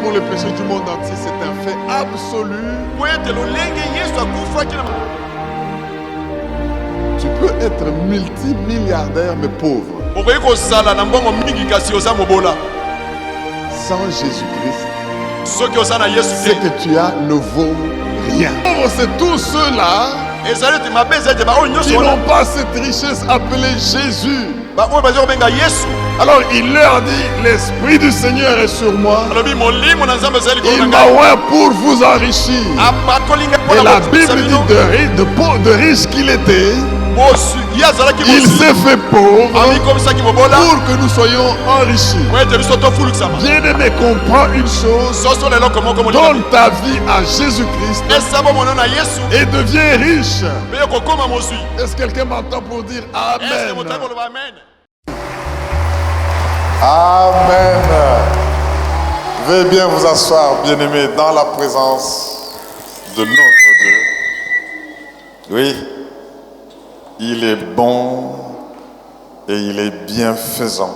pour le péché du monde entier, c'est un fait absolu. Tu peux être multimilliardaire mais pauvre. Sans Jésus-Christ, ce que tu as ne vaut rien. C'est tous ceux-là qui n'ont pas cette richesse appelée Jésus. Alors il leur dit, l'Esprit du Seigneur est sur moi. Il m'a oint pour vous enrichir. Et la Bible dit de riche qu'il était, il s'est fait pauvre pour que nous soyons enrichis. Bien-aimé, comprends une chose. Donne ta vie à Jésus-Christ et deviens riche. Est-ce que quelqu'un m'entend pour dire Amen? Amen. Veuillez bien vous asseoir, bien-aimés, dans la présence de notre Dieu. Oui, il est bon et il est bienfaisant.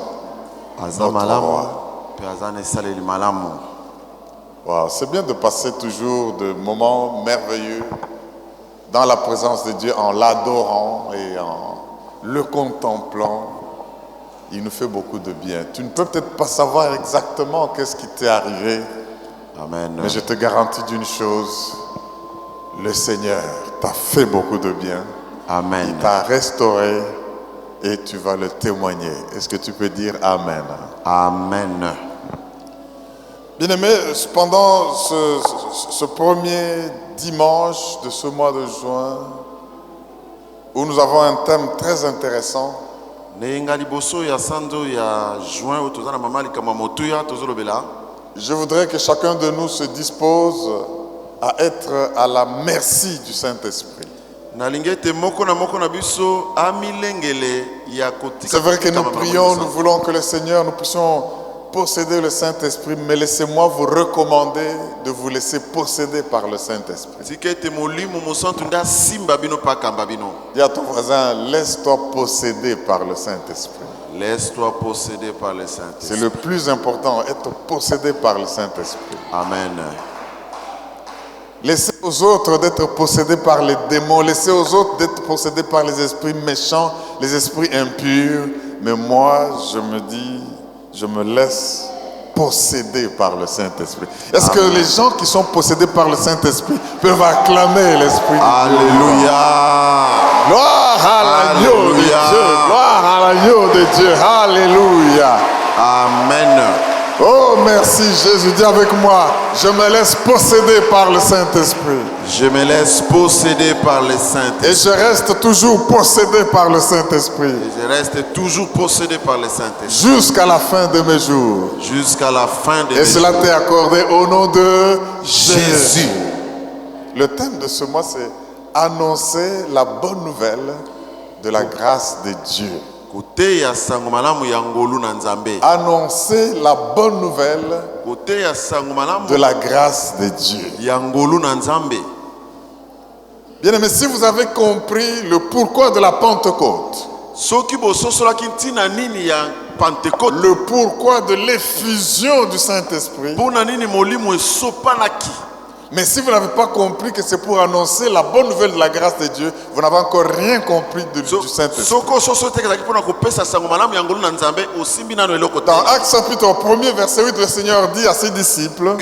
Notre roi. Wow, c'est bien de passer toujours de moments merveilleux dans la présence de Dieu en l'adorant et en le contemplant. Il nous fait beaucoup de bien. Tu ne peux peut-être pas savoir exactement qu'est-ce qui t'est arrivé. Amen. Mais je te garantis d'une chose. Le Seigneur t'a fait beaucoup de bien. Amen. Il t'a restauré et tu vas le témoigner. Est-ce que tu peux dire Amen? Amen. Bien-aimé, pendant ce premier dimanche de ce mois de juin, où nous avons un thème très intéressant, je voudrais que chacun de nous se dispose à être à la merci du Saint-Esprit. C'est vrai que nous prions, nous voulons que le Seigneur, nous puissions posséder le Saint-Esprit, mais laissez-moi vous recommander de vous laisser posséder par le Saint-Esprit. Dis à ton voisin, laisse-toi posséder par le Saint-Esprit. Laisse-toi posséder par le Saint-Esprit. C'est le plus important, être possédé par le Saint-Esprit. Amen. Laissez aux autres d'être possédés par les démons. Laissez aux autres d'être possédés par les esprits méchants, les esprits impurs. Mais moi, je me dis, je me laisse posséder par le Saint-Esprit. Est-ce que les gens qui sont possédés par le Saint-Esprit peuvent acclamer l'Esprit? Alléluia. Gloire à l'agneau de Dieu. Gloire à l'agneau de Dieu. Alléluia. Amen. Oh, merci Jésus. Dis avec moi, je me laisse posséder par le Saint-Esprit. Je me laisse posséder par le Saint-Esprit. Et je reste toujours possédé par le Saint-Esprit. Et je reste toujours possédé par le Saint-Esprit. Jusqu'à la fin de mes jours. Jusqu'à la fin de mes jours. Et cela t'est accordé au nom de Jésus. Le thème de ce mois, c'est annoncer la bonne nouvelle de la grâce de Dieu. Annoncer la bonne nouvelle de la grâce de Dieu. Bien aimé, si vous avez compris le pourquoi de la Pentecôte, le pourquoi de l'effusion du Saint-Esprit, mais si vous n'avez pas compris que c'est pour annoncer la bonne nouvelle de la grâce de Dieu, vous n'avez encore rien compris du Saint-Esprit. Dans Actes chapitre 1er, verset 8, le Seigneur dit à ses disciples,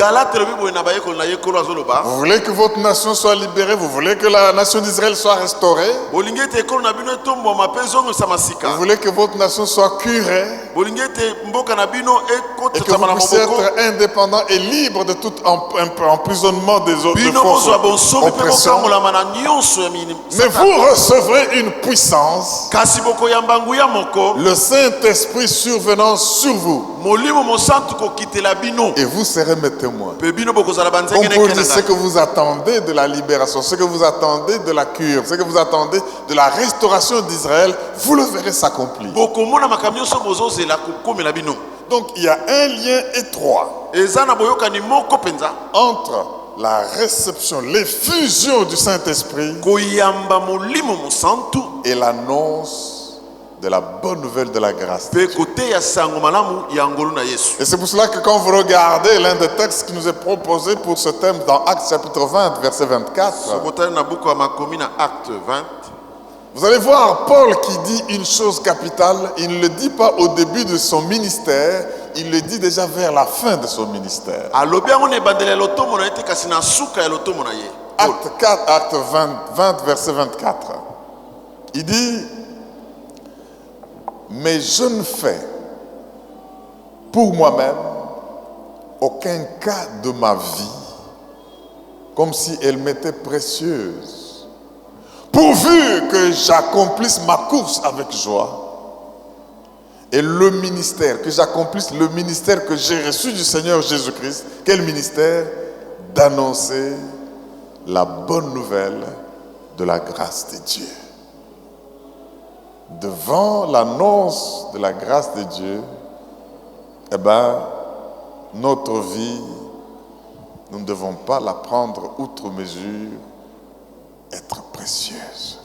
vous voulez que votre nation soit libérée, vous voulez que la nation d'Israël soit restaurée, vous voulez que votre nation soit curée, et que vous puissiez être indépendant et libre de tout emprisonnement des autres forces oppression. Mais vous recevrez une puissance, le Saint-Esprit survenant sur vous, et vous serez mes témoins. On peut dire ce que vous attendez de la libération, ce que vous attendez de la cure, ce que vous attendez de la restauration d'Israël, vous le verrez s'accomplir. Donc il y a un lien étroit entre la réception, l'effusion du Saint-Esprit et l'annonce de la bonne nouvelle de la grâce. Pe kote ya sango malamu ya ngolu na Yesu. Et c'est pour cela que quand vous regardez l'un des textes qui nous est proposé pour ce thème dans Actes chapitre 20, verset 24, Sokotali na buku ya makomi na Acte 20. vous allez voir Paul qui dit une chose capitale. Il ne le dit pas au début de son ministère, il le dit déjà vers la fin de son ministère. Alobi yango na ebandeli ya lotomo na ye te kasi na suka ya lotomo na ye. Acte 4, Acte 20, verset 24. Il dit, mais je ne fais pour moi-même aucun cas de ma vie comme si elle m'était précieuse, pourvu que j'accomplisse ma course avec joie et le ministère, que j'accomplisse le ministère que j'ai reçu du Seigneur Jésus-Christ. Quel ministère? D'annoncer la bonne nouvelle de la grâce de Dieu. Devant l'annonce de la grâce de Dieu, eh bien, notre vie, nous ne devons pas la prendre outre mesure, être précieuse.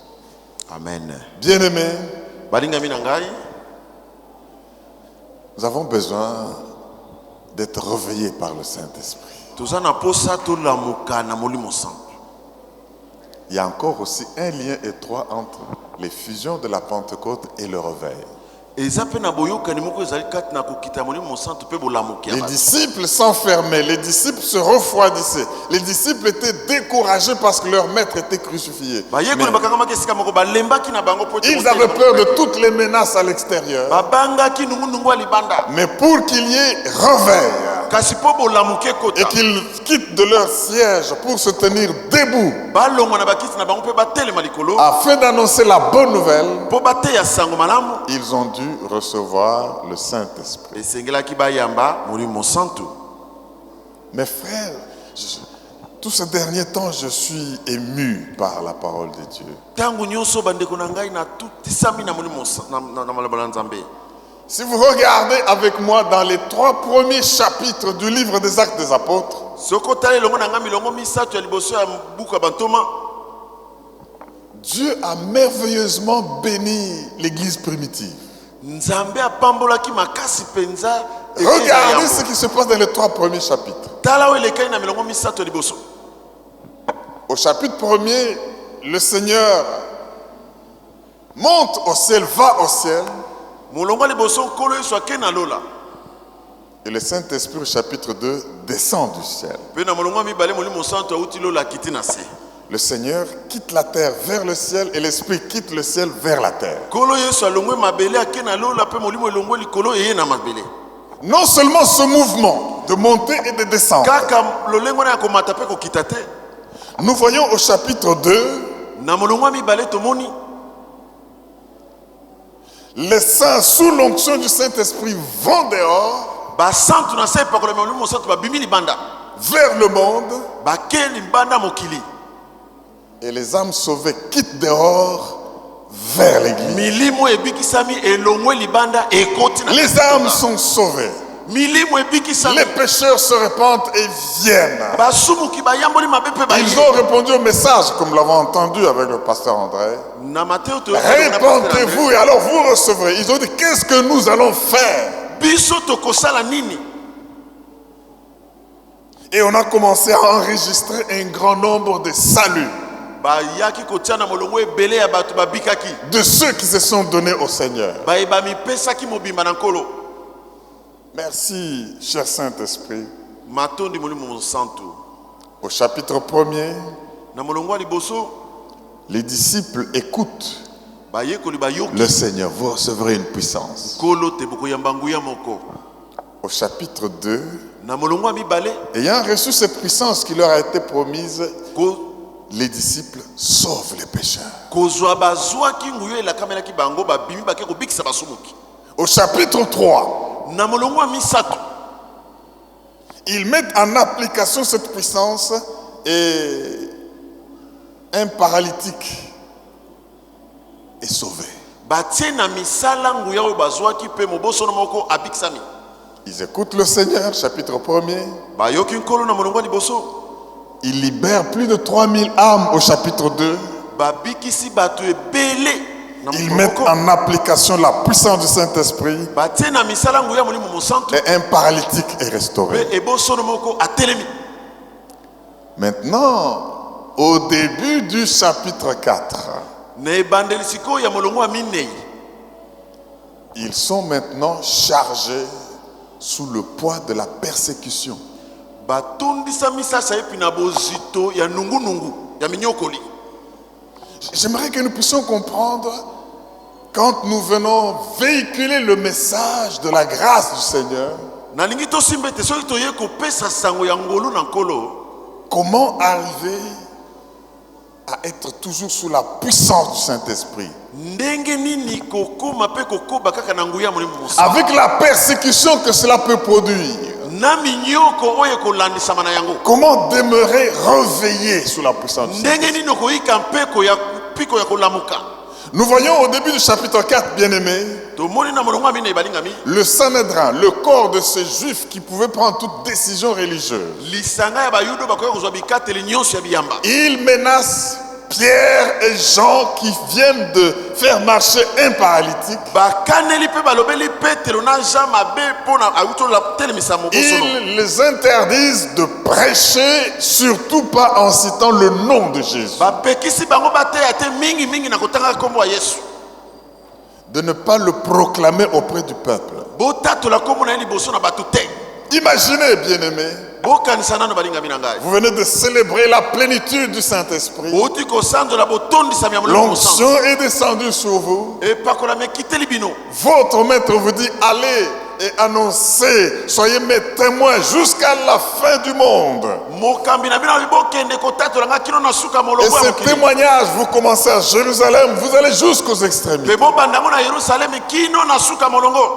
Amen. Bien-aimés, Balingami na ngai, nous avons besoin d'être réveillés par le Saint-Esprit. toza na posa tolamuka na Molimo Santo. Il y a encore aussi un lien étroit entre les fusions de la Pentecôte et le réveil. Eza pe na boyokani moko ezali kati na kokita Molimo Santo pe bolamuki. Les disciples s'enfermaient, les disciples se refroidissaient. Les disciples étaient découragés parce que leur maître était crucifié. Ba yeko bakanga makesika moko balembaki na bango po. Ils avaient peur de toutes les menaces à l'extérieur. Babangaki nungunungu alibanda. Mais pour qu'il y ait réveil Kasi po bolamuke kota. et qu'ils quittent de leur siège pour se tenir debout Balongo na bakiti na bango pe batelema likolo. afin d'annoncer la bonne nouvelle, Po bateya sango malamu. ils ont dû recevoir le Saint-Esprit. Esengelaki bayamba Molimo Santo. Mes frères, tous ces derniers temps, je suis ému par la parole de Dieu. Tangu nyonso bandeko na ngai na tutisami na Molimo na maloba na Nzambe. Si vous regardez avec moi dans les 3 premiers chapitres du livre des Actes des Apôtres, Sokotali longo na ngai milongo misato ya liboso ya buku ya bantoma. Dieu a merveilleusement béni l'église primitive. Nzambe apambolaki makasi penza. Regardez ce qui se passe dans les 3 premiers chapitres. Tala o elekai na milongo misato ya liboso. Au chapitre 1er, le Seigneur monte au ciel, va au ciel. Molongo liboso kolo yesu ake na lola. Et le Saint-Esprit, au chapitre 2, descend du ciel. Pe na molongo mibale Molimo Santo auti lola kiti na se. Le Seigneur quitte la terre vers le ciel et l'Esprit quitte le ciel vers la terre. Kolo yesu alongwe mabele ake na lola pe molimo elongwe likolo eye na mabele. Non seulement ce mouvement de monter et de descendre. Kaka lolengo na komata pe kokita te. Nous voyons au chapitre 2, Na molongo mibale tomoni. les saints sous l'onction du Saint-Esprit vont dehors Ba santu na se pa ko Molimo Santo ba bimi libanda. vers le monde Ba ke libanda mokili. et les âmes sauvées quittent dehors vers l'église. Milimo ebikisami elongwe libanda ekoti na. Les âmes sont sauvées. Milimo ebikisami. Les pécheurs se répandent et viennent. Basumuki bayamboli mabepe ba. Ils ont répondu au message, comme l'avons entendu avec le pasteur André. Na Matteo to. Répentez-vous et alors vous recevrez. Ils ont dit, qu'est-ce que nous allons faire? Biso tokosala nini? Et on a commencé à enregistrer un grand nombre de saluts Ba yaki kotia na molongo ebele ya bato babikaki. de ceux qui se sont donnés au Seigneur. Ba eba mipesaki mobimba na nkolo. Merci, cher Saint-Esprit. Matondi Molimo Santo. Au chapitre 1er, Na molongo ya liboso les disciples écoutent ba yekoli ba yoki. le Seigneur. Vous recevrez une puissance. Kolo te boko yamba nguya moko. Au chapitre 2, Na molongo ya mibale ayant reçu cette puissance qui leur a été promise, ko les disciples sauvent les pécheurs. kozwa bazwaki nguyo elakamelaki bango babimi bake kobikisa basumuki. Au chapitre 3, Na molongo ya misato ils mettent en application cette puissance et un paralytique est sauvé. batie na misala nguya oyo bazwaki pe mobosono moko abikisami. Ils écoutent le Seigneur, chapitre 1er. Bayoki nkolo na molongo ya liboso. Ils libèrent plus de 3000 âmes au chapitre 2. Babikisi bato ebele Ils mettent en application la puissance du Saint-Esprit et un paralytique est restauré. Maintenant, au début du chapitre 4, ils sont maintenant chargés sous le poids de la persécution. J'aimerais que nous puissions comprendre quand nous venons véhiculer le message de la grâce du Seigneur, comment arriver à être toujours sous la puissance du Saint-Esprit. Avec la persécution que cela peut produire. Comment demeurer réveillé sous la puissance du Saint-Esprit. Nous voyons au début du chapitre 4, bien-aimés, le Sanhédrin, le corps de ces juifs qui pouvaient prendre toute décision religieuse. Ils menacent Pierre et Jean qui viennent de faire marcher un paralytique. Ils les interdisent de prêcher, surtout pas en citant le nom de Jésus. De ne pas le proclamer auprès du peuple. Imaginez, bien-aimés, vous venez de célébrer la plénitude du Saint-Esprit. L'onction est descendue sur vous. Votre maître vous dit, allez et annoncez, soyez mes témoins jusqu'à la fin du monde. Et ce témoignage, vous commencez à Jérusalem, vous allez jusqu'aux extrémités.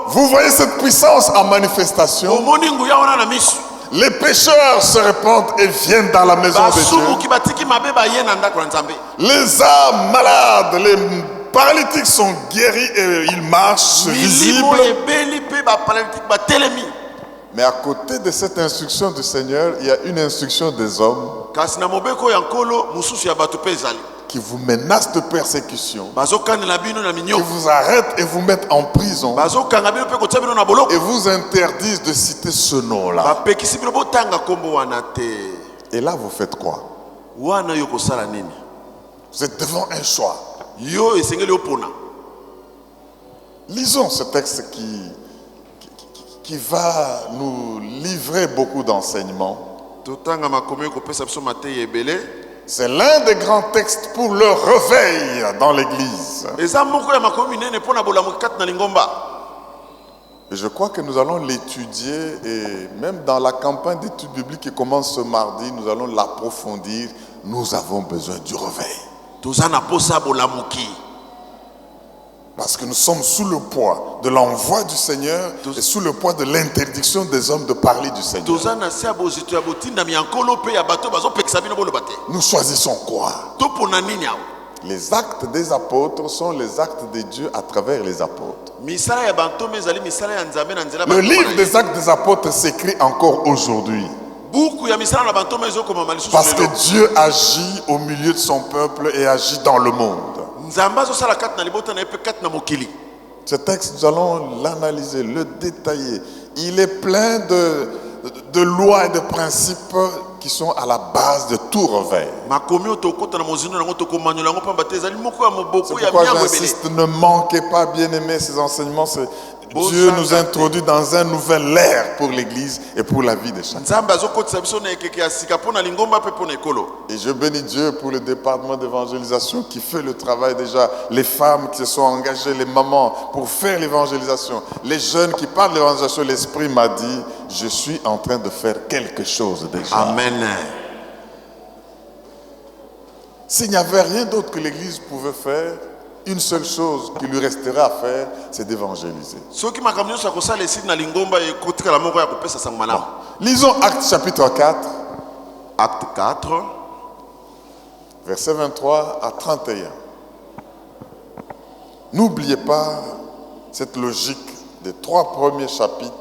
Vous voyez cette puissance en manifestation. Les pécheurs se répandent et viennent dans la maison de Dieu. Les âmes malades, les paralytiques sont guéris et ils marchent visibles. Mais à côté de cette instruction du Seigneur, il y a une instruction des hommes qui vous menacent de persécution, qui vous arrêtent et vous mettent en prison et vous interdisent de citer ce nom-là. Et là, vous faites quoi? Vous êtes devant un choix. Lisons ce texte qui va nous livrer beaucoup d'enseignements. C'est l'un des grands textes pour le réveil dans l'église. Et je crois que nous allons l'étudier et même dans la campagne d'études bibliques qui commence ce mardi, nous allons l'approfondir. Nous avons besoin du réveil. Parce que nous sommes sous le poids de l'envoi du Seigneur et sous le poids de l'interdiction des hommes de parler du Seigneur. Nous choisissons quoi? Les actes des apôtres sont les actes de Dieu à travers les apôtres. Le livre des actes des apôtres s'écrit encore aujourd'hui. Parce que Dieu agit au milieu de son peuple et agit dans le monde. Ce texte, nous allons l'analyser, le détailler. Il est plein de lois et de principes qui sont à la base de tout réveil. C'est pourquoi j'insiste, ne manquez pas, bien-aimés, ces enseignements. Dieu nous introduit dans un nouvel ère pour l'église et pour la vie de chacun. Et je bénis Dieu pour le département d'évangélisation qui fait le travail déjà. Les femmes qui se sont engagées, les mamans, pour faire l'évangélisation. Les jeunes qui parlent de l'évangélisation, l'Esprit m'a dit, je suis en train de faire quelque chose déjà. Amen. S'il n'y avait rien d'autre que l'église pouvait faire, une seule chose qui lui resterait à faire, c'est d'évangéliser. Bon. Lisons Actes chapitre 4. Acte 4. Versets 23 à 31. N'oubliez pas cette logique des 3 premiers chapitres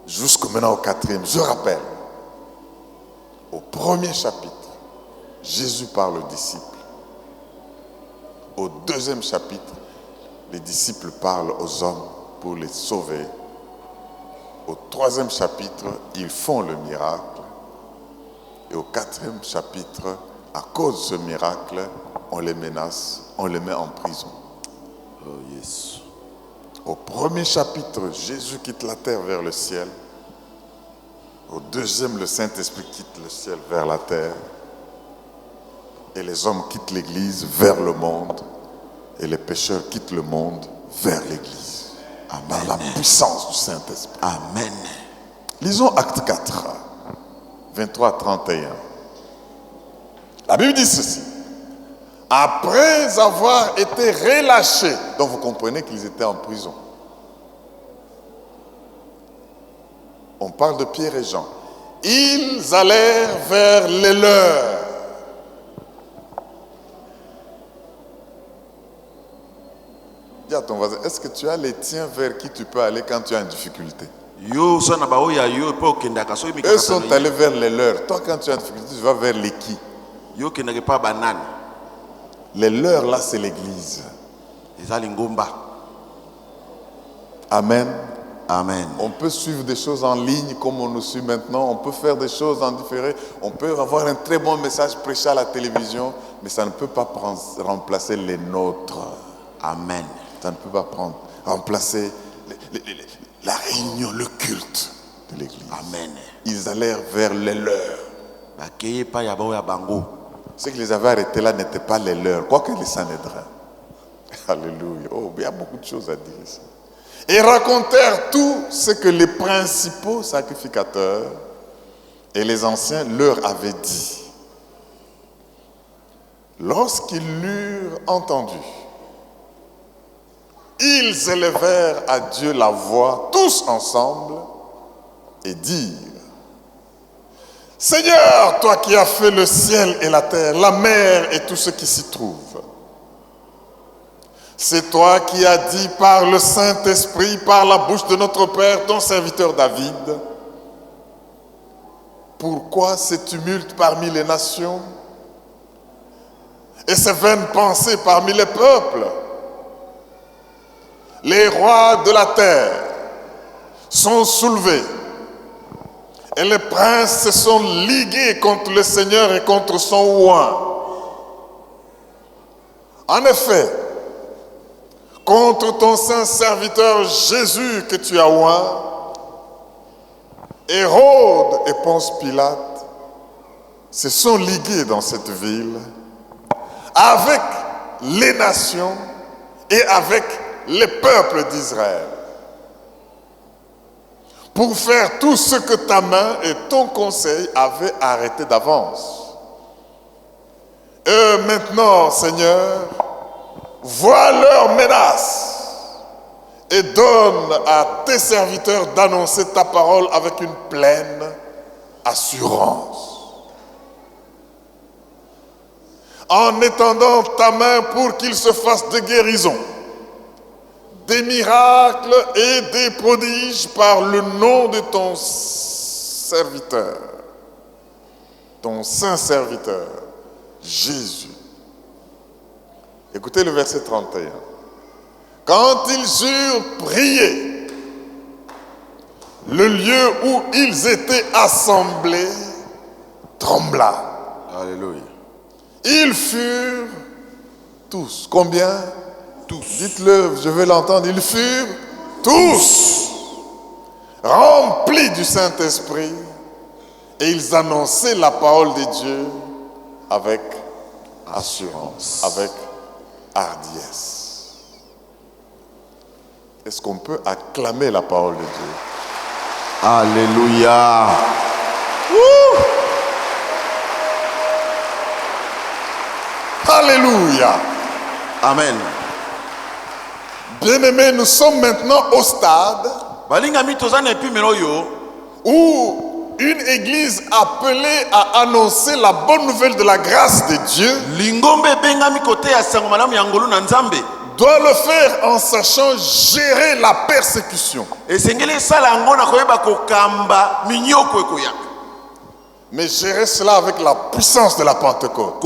jusqu'au maintenant au 4e. Je rappelle, au premier chapitre, Jésus parle aux disciples. Au 2e chapitre, les disciples parlent aux hommes pour les sauver. Au 3e chapitre, ils font le miracle. Et au 4e chapitre, à cause de ce miracle, on les menace, on les met en prison. Oh yes. Au 1er chapitre, Jésus quitte la terre vers le ciel. Au 2e, le Saint-Esprit quitte le ciel vers la terre. Et les hommes quittent l'Église vers le monde. Et les pécheurs quittent le monde vers l'Église. Par la puissance du Saint-Esprit. Amen. Lisons Acte 4, 23 à 31. La Bible dit ceci. Après avoir été relâchés, donc vous comprenez qu'ils étaient en prison. On parle de Pierre et Jean. Ils allèrent vers les leurs. Dis à ton voisin, est-ce que tu as les tiens vers qui tu peux aller quand tu as une difficulté? Eux sont allés vers les leurs. Toi, quand tu as une difficulté, tu vas vers les qui? Les leurs, là, c'est l'église. Amen. Amen. On peut suivre des choses en ligne comme on nous suit maintenant. On peut faire des choses en différé. On peut avoir un très bon message prêché à la télévision, mais ça ne peut pas remplacer les nôtres. Amen. Ça ne peut pas remplacer la réunion, le culte de l'église. Amen. Ils allèrent vers les leurs. Ceux qui les avaient arrêtés là n'étaient pas les leurs, quoique les Sanhédrins. Alléluia. Oh, il y a beaucoup de choses à dire ici. Et racontèrent tout ce que les principaux sacrificateurs et les anciens leur avaient dit. Lorsqu'ils l'eurent entendu, ils élevèrent à Dieu la voix, tous ensemble, et dirent: Seigneur, toi qui as fait le ciel et la terre, la mer et tout ce qui s'y trouve, c'est toi qui as dit par le Saint-Esprit, par la bouche de notre Père, ton serviteur David, pourquoi ces tumultes parmi les nations et ces vaines pensées parmi les peuples? Les rois de la terre sont soulevés et les princes se sont ligués contre le Seigneur et contre son oint. En effet, contre ton saint serviteur Jésus que tu as oint, Hérode et Ponce Pilate se sont ligués dans cette ville avec les nations et avec les peuples d'Israël pour faire tout ce que ta main et ton conseil avaient arrêté d'avance. Et maintenant, Seigneur, vois leurs menaces et donne à tes serviteurs d'annoncer ta parole avec une pleine assurance. En étendant ta main pour qu'ils se fassent des guérisons, des miracles et des prodiges par le nom de ton serviteur, ton saint serviteur, Jésus. Écoutez le verset 31. Quand ils eurent prié, le lieu où ils étaient assemblés trembla. Alléluia. Ils furent tous. Combien? Tous. Dites-le, je veux l'entendre. Ils furent tous remplis du Saint-Esprit et ils annonçaient la parole de Dieu avec assurance, avec hardiesse. Est-ce qu'on peut acclamer la parole de Dieu? Alléluia. Alléluia. Amen. Bien-aimés, nous sommes maintenant au stade où une église appelée à annoncer la bonne nouvelle de la grâce de Dieu doit le faire en sachant gérer la persécution. Mais gérer cela avec la puissance de la Pentecôte.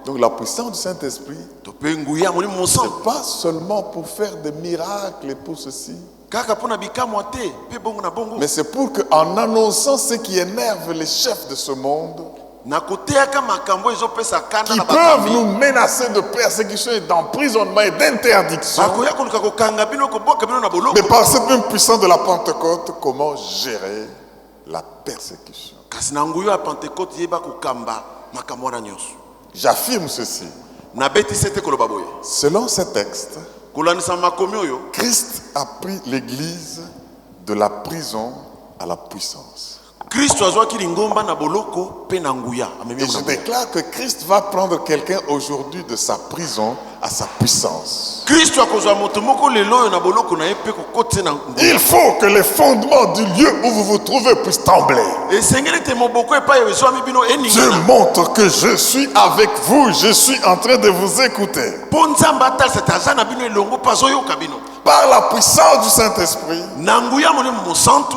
Donc la puissance du Saint-Esprit, tope nguya molimo mosantu c'est pas seulement pour faire des miracles et pour ceci, kaka pona bikamwa te pe bongo na bongo mais c'est pour qu'en annonçant ce qui énerve les chefs de ce monde, na koteaka makambo ezopesa kanda qui na peuvent bakambi nous menacer de persécution et d'emprisonnement et d'interdiction, bakoya koluka kokanga bino koboka bino na boloko mais par cette même puissance de la Pentecôte, comment gérer la persécution. kasi na nguyo ya Pentecôte yeba kokamba makambo wana nyonso. J'affirme ceci. Nabetisi ete koloba boye Selon ce texte, kolandisa makomi oyo Christ a pris l'Église de la prison à la puissance. Kristo azwaki lingomba na boloko pe na nguya amemi Et je déclare que Christ va prendre quelqu'un aujourd'hui de sa prison à sa puissance. Kristo akozwa moto moko lelo oyo na boloko na ye pe kokotisa na nguya. Il faut que les fondements du lieu où vous vous trouvez puissent trembler. Esengeli ete moboko epai ezwami bino Je eningana montre que je suis avec vous, je suis en train de vous écouter. mpo nzambe atalisa ete aza na bino elongo mpo azoyoka bino Par la puissance du Saint-Esprit, na nguya molimo mosantu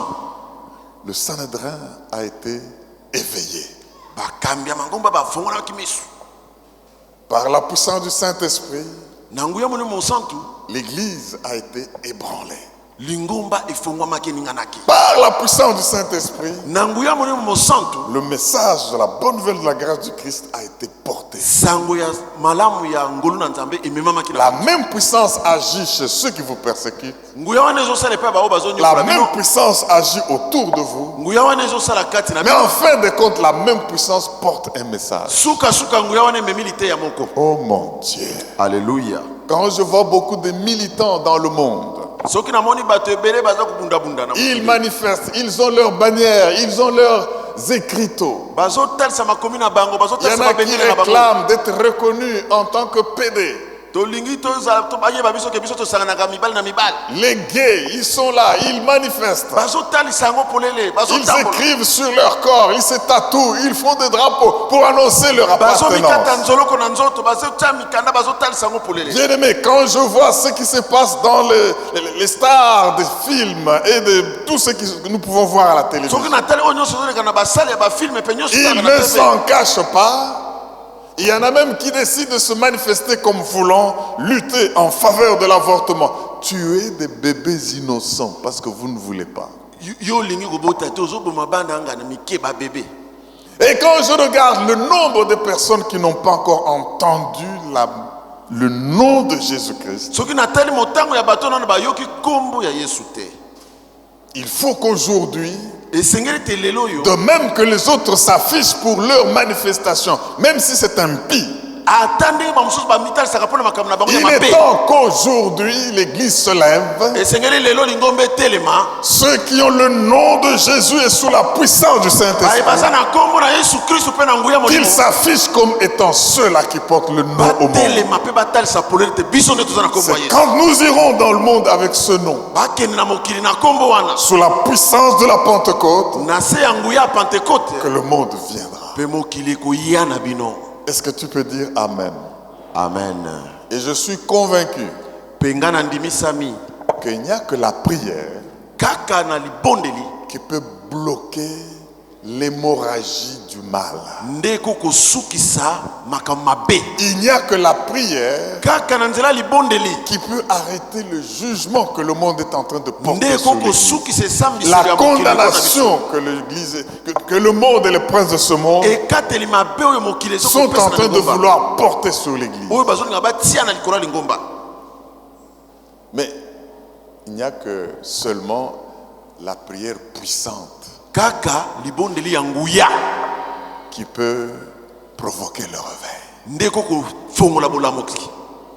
le Sanhédrin a été éveillé. bakambi ya mangomba bafongolaki miso Par la puissance du Saint-Esprit, na nguya molimo mosantu l'Église a été ébranlée. lingomba efongwamaki eninganaki Par la puissance du Saint-Esprit, na nguya molimo mosantu le message de la bonne nouvelle de la grâce du Christ a été porté. sango ya malamu ya ngolu na nzambe ememamaki La na même puissance agit chez ceux qui vous persécutent. nguya wana ezosala epai bao La bazonyokola même bino puissance agit autour de vous. nguya wana ezosala kati na Mais bino en fin de compte, la même puissance porte un message. sukasuka nguya wana ememi lite ya moko. Oh mon Dieu. Alléluia. Quand je vois beaucoup de militants dans le monde, soki namoni bato ebele baza kobundabunda na ils manifestent, ils ont leurs bannières, ils ont leurs écriteaux. bazotalisa makomi na bango Il y en bazotalisa a qui babendele na bango réclament d'être reconnus en tant que PD. tolingi bayeba biso ke biso tosanganaka mibali na mibali Les gays, ils sont là, ils manifestent. bazotalisa yango polele Ils bazotambola écrivent sur leur corps, ils se tatouent, ils font des drapeaux pour annoncer leur bazomikata appartenance. nzoloko na nzoto bazotia mikanda bazotalisa yango polele Bien-aimé, quand je vois ce qui se passe dans les stars des films et de tout ce que nous pouvons voir à la télévision, soki natali oyo nyonso ezoleka na basale ya bafilme pe nyonso ils tala na ne tv s'en cachent pas. Il y en a même qui décident de se manifester comme voulant lutter en faveur de l'avortement. Tuer des bébés innocents parce que vous ne voulez pas. yo olingi kobota te ozoboma bana anga na mike babebe Et quand je regarde le nombre de personnes qui n'ont pas encore entendu le nom de Jésus-Christ, soki natali motango ya bato nano bayoki nkombo ya yesu te il faut qu'aujourd'hui, esengeli te lelo oyo de même que les autres s'affichent pour leur manifestation, même si c'est impie, ata ndenge bamosusu bamitalisaka mpona makambo na bango ya il est mabe temps qu'aujourd'hui l'Église se lève. esengeli lelo lingomba etelema Ceux qui ont le nom de Jésus et sous la puissance du baye Saint-Esprit, baza na nkombo na yesu kristu mpe na nguya qu'ils molimo s'affichent comme étant ceux-là qui portent le nom au monde. batelema mpe batalisa polele te biso nde toza na nkombo ya C'est yesu quand nous irons dans le monde avec ce nom, bakende na mokili na nkombo wana sous la puissance de la Pentecôte, na se ya nguya ya pentekote que le monde viendra. mpe mokili ekoya na bino. Est-ce que tu peux dire Amen? Amen. Et je suis convaincu mpe nga na ndimisami qu'il n'y a que la prière kaka na libondeli qui peut bloquer l'hémorragie du mal. nde kokosukisa makambo mabe Il n'y a que la prière kaka na nzela ya libondeli qui peut arrêter le jugement que le monde est en train de porter nde sur l'Église. kokosukisa esambiselo La ya mokili mpona biso. condamnation que l'Église, que le monde et les princes de ce monde ekateli mabe oyo mokili sont en ezokopesa na train de lingomba vouloir porter sur l'Église. oyo bazolinga batia na likolo ya lingomba. Mais il n'y a que seulement la prière puissante kaka libondeli ya nguya qui peut provoquer le réveil. nde kokofongola bolamoki.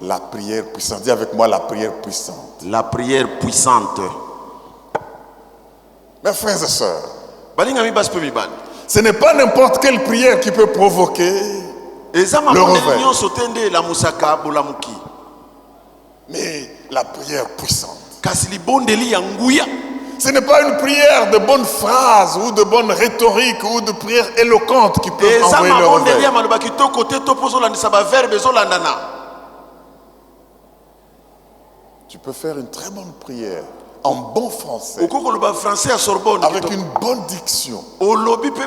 La prière puissante. Dis avec moi la prière puissante. La prière puissante. Mes frères et sœurs, balingami basi mpe mibali ce n'est pas n'importe quelle prière qui peut provoquer, eza réveil. mabondeli nyonso te nde elamusaka bolamuki mais la prière puissante. kasi libondeli ya nguya Ce n'est pas une prière de bonnes phrases ou de bonnes rhétoriques ou de prières éloquentes qui peuvent eza envoyer le mabondeli réveil. ya maloba kitoko te to mpo ozolandisa baverbe ezolandana. Tu peux faire une très bonne prière en bon français, okokoloba français à Sorbonne avec une bonne diction. olobi pe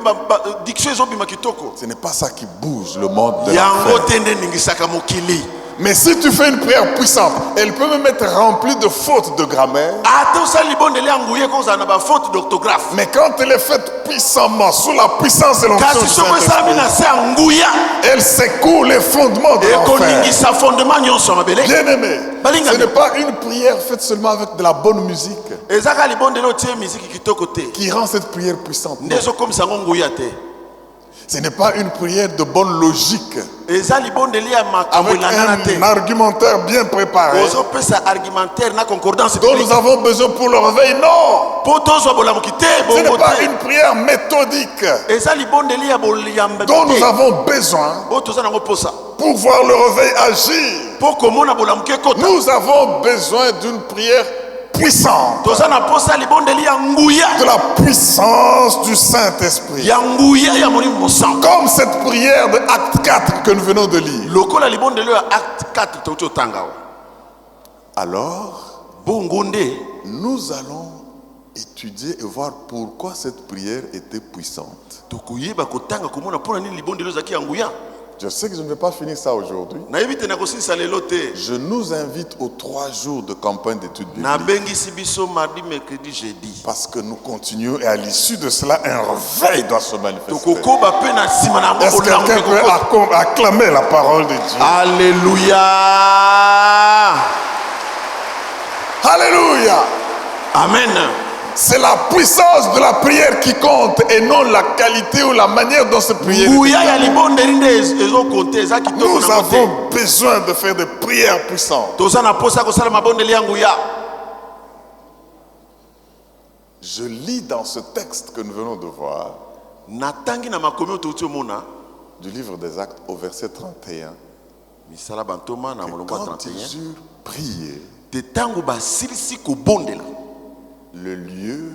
diction ezobima kitoko Ce n'est pas ça qui bouge le monde de yango l'enfer. te nde eningisaka mokili. Mais si tu fais une prière puissante, elle peut même être remplie de fautes de grammaire. ata osali libondeli ya nguya ekozala na bafaute d'orthographe, Mais quand elle est faite puissamment, sous la puissance et l'onction kasi du soko esalami na Saint-Esprit, se ya nguya elle secoue les fondements de l'enfer. ekoningisa fondement nyonso ya mabele. Bien-aimé, Balingami. ce n'est pas une prière faite seulement avec de la bonne musique ezaka libondeli otie miziki kitoko te qui rend cette prière puissante. nde ezokomisa yango nguya te. Ce n'est pas une prière de bonne logique, eza libondeli ya makambo avec elangana te un argumentaire bien préparé, ozopesa argumentaire na concordance dont biblique nous avons besoin pour le réveil. Non, mpo tozwa bolamuki te ce n'est bongo pas te. une prière méthodique eza libondeli ya boyamba dont nous te avons besoin oyo toza nango posa pour voir le réveil agir. mpo komona bolamuki ekota. Nous avons besoin d'une prière puissante, toza na posa libondeli ya nguya de la puissance du Saint-Esprit. ya nguya ya molimo mosantu Comme cette prière de Acte 4 que nous venons de lire. lokola libondeli oyo ya acte 4 touti otanga awa. Alors, bongo nde nous allons étudier et voir pourquoi cette prière était puissante. tokoyeba kotanga komona mpona nini libondeli oyo ezalaki ya nguya. Je sais que je ne vais pas finir ça aujourd'hui. nayebi te nakosilisa lelo te. Je nous invite aux 3 jours de campagne d'études bibliques. nabengisi biso mardi mercredi jeudi Parce que nous continuons et à l'issue de cela, un réveil doit se manifester. tokokoba mpe na nsima na yango Est-ce que bolamu quelqu'un peut ekokota. acclamer la parole de Dieu? Alléluia. Alléluia! Amen. C'est la puissance de la prière qui compte et non la qualité ou la manière dont cette prière est. nguya ya libondeli nde ezokonte eza kitoko Nous nango te. avons besoin de faire des prières puissantes. toza na posa kosala mabondeli ya nguya. Je lis dans ce texte que nous venons de voir, natangi na makomi oyo touti omona du livre des Actes au verset 31, misala bantoma na molongo ya quand 31 ils eurent prié, te ntango basilisi kobondela le lieu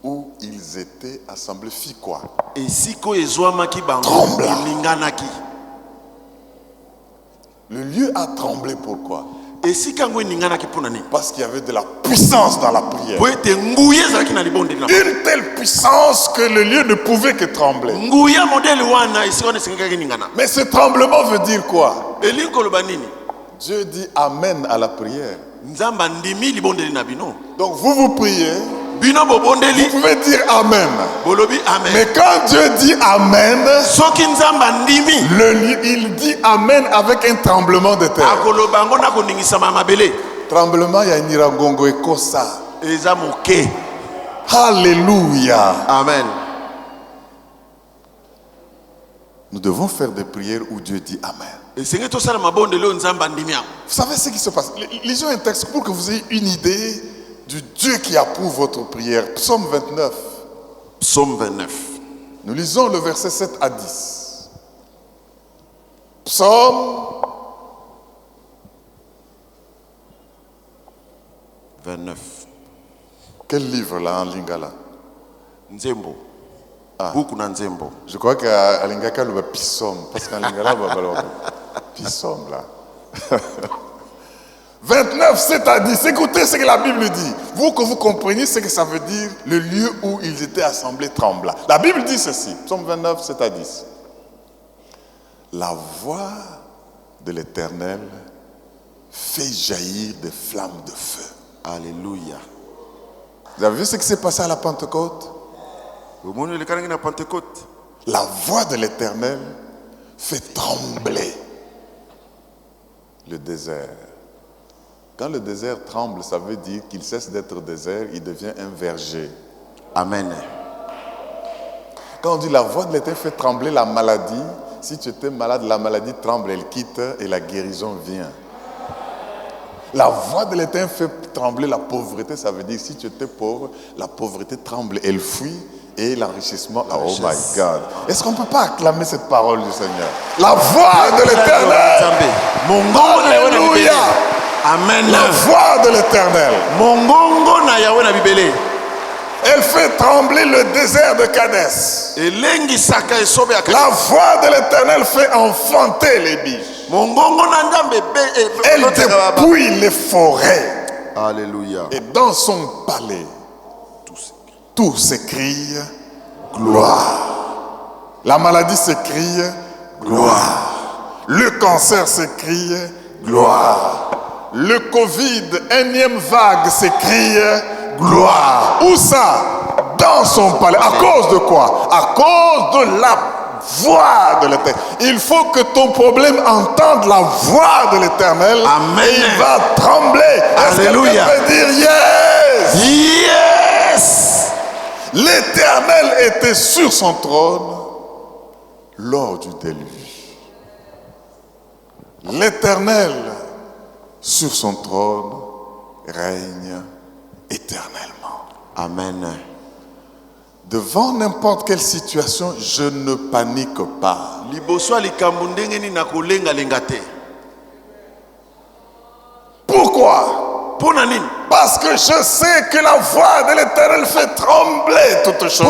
où ils étaient assemblés fit quoi? esika oyo ezwamaki bango Trembla. eninganaki. Le lieu a tremblé, pourquoi? esika yango eninganaki mpona nini? Parce qu'il y avait de la puissance dans la prière. po ete nguya ezalaki na libondeli na Une telle puissance que le lieu ne pouvait que trembler. nguya modele wana esika wana esengekaki eningana. Mais ce tremblement veut dire quoi? elingi koloba nini? Dieu dit Amen à la prière. nzambe andimi libondeli na bino. Donc vous priez, bino vous bobondeli pouvez dire Amen. bolobi amen. Mais quand Dieu dit Amen, soki nzambe andimi il dit Amen avec un tremblement de terre. akoloba yango na koningisama ya mabele Tremblement, il y a une iragongo et kosa. eza moke. Alléluia. Amen. Nous devons faire des prières où Dieu dit Amen. esengeli tosala mabondeli oyo nzambe andimi yango. Vous savez ce qui se passe? Lisons un texte pour que vous ayez une idée du Dieu qui approuve votre prière. Psaume 29. Psaume 29. Nous lisons le verset 7 à 10. Psaume 29. Quel livre là en lingala? Nzembo. Buku na nzembo. Je crois qu'à lingaka le psaume parce qu'en lingala psaume là. 29, 7 à 10. Écoutez ce que la Bible dit. Vous que vous compreniez ce que ça veut dire, le lieu où ils étaient assemblés trembla. La Bible dit ceci, Psaume 29, 7 à 10. La voix de l'Éternel fait jaillir des flammes de feu. Alléluia. Vous avez vu ce qui s'est passé à la Pentecôte? omoni lekanaki na Pentecôte. La voix de l'Éternel fait trembler le désert. Quand le désert tremble, ça veut dire qu'il cesse d'être désert, il devient un verger. Amen. Quand on dit la voix de l'Éternel fait trembler la maladie, si tu étais malade, la maladie tremble, elle quitte et la guérison vient. La voix de l'Éternel fait trembler la pauvreté, ça veut dire si tu étais pauvre, la pauvreté tremble, elle fuit et l'enrichissement. Oh my God. Est-ce qu'on ne peut pas acclamer cette parole du Seigneur? La voix de l'Éternel. Alléluia. Amen. La voix de l'Éternel. Mongongo na Yahweh na bibele. Elle fait trembler le désert de Kadès. Elengi saka esobe ya La voix de l'Éternel fait enfanter les biches. mongongo na nzambe Elle dépouille les forêts. Alléluia. Et dans son palais, tout s'écrie gloire. La maladie s'écrie gloire. Le cancer s'écrie gloire. Le Covid, énième vague s'écrie gloire. Où ça? Dans son palais. À cause de quoi? À cause de la voix de l'Éternel. Il faut que ton problème entende la voix de l'Éternel. Amen. Et il va trembler. Alléluia. Est-ce que tu peux dire yes? Yes. L'Éternel était sur son trône lors du déluge. L'Éternel sur son trône règne éternellement. Amen. Devant n'importe quelle situation, je ne panique pas. Pourquoi? Parce que je sais que la voix de l'Éternel fait trembler toutes choses.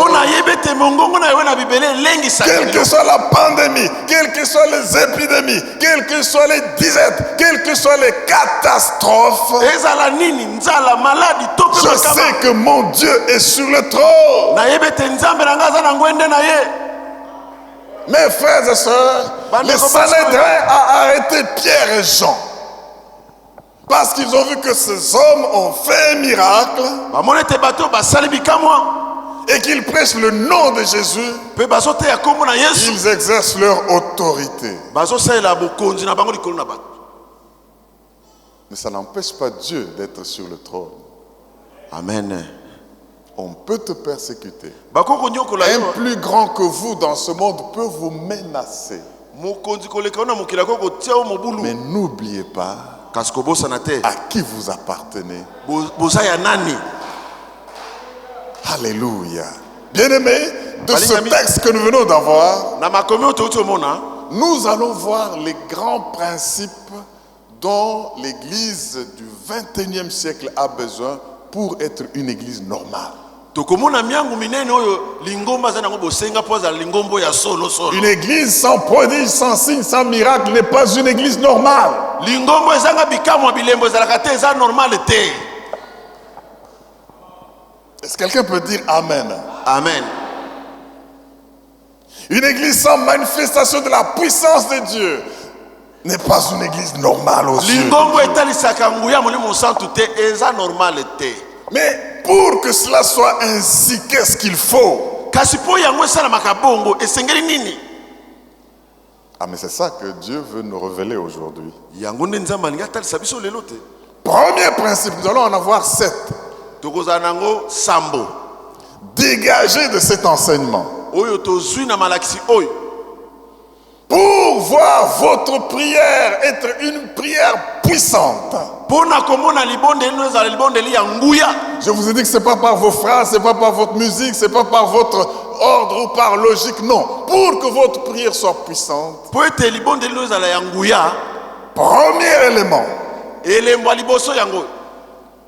Quelle que soit la pandémie, quelles que soient les épidémies, quelles que soient les disettes, quelles que soient les catastrophes, je sais que mon Dieu est sur le trône. Mes frères et sœurs, les Sanhédrin a arrêté Pierre et Jean. Parce qu'ils ont vu que ces hommes ont fait un miracle et qu'ils prêchent le nom de Jésus, ils exercent leur autorité. Mais ça n'empêche pas Dieu d'être sur le trône. Amen. On peut te persécuter. Un plus grand que vous dans ce monde peut vous menacer. Mais n'oubliez pas à qui vous appartenez. Alléluia. Bien-aimés, de ce texte que nous venons d'avoir, nous allons voir les grands principes dont l'Église du 21e siècle a besoin pour être une Église normale. Une église sans prodige, sans signe, sans miracle n'est pas une église normale. Est-ce que quelqu'un peut dire Amen? Amen. Une église sans manifestation de la puissance de Dieu n'est pas une église normale aux yeux. Mais pour que cela soit ainsi, qu'est-ce qu'il faut? Ah, mais c'est ça que Dieu veut nous révéler aujourd'hui. Premier principe, nous allons en avoir 7. Dégagez de cet enseignement. Pour voir votre prière être une prière puissante. Je vous ai dit que ce n'est pas par vos phrases, ce n'est pas par votre musique, ce n'est pas par votre ordre ou par logique, non. Pour que votre prière soit puissante, premier élément,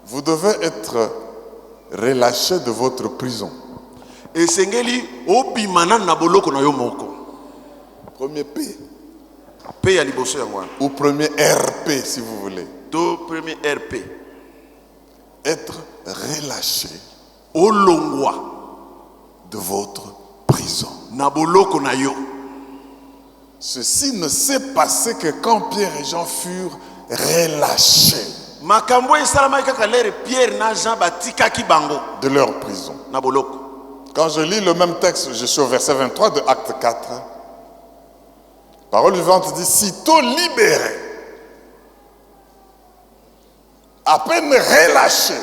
vous devez être relâché de votre prison. Premier P. Ou premier RP si vous voulez. Premier RP. Être relâché de votre prison. Ceci ne s'est passé que quand Pierre et Jean furent relâchés de leur prison. Quand je lis le même texte, je suis au verset 23 de Acte 4. Parole vivante dit, sitôt libéré, à peine relâché.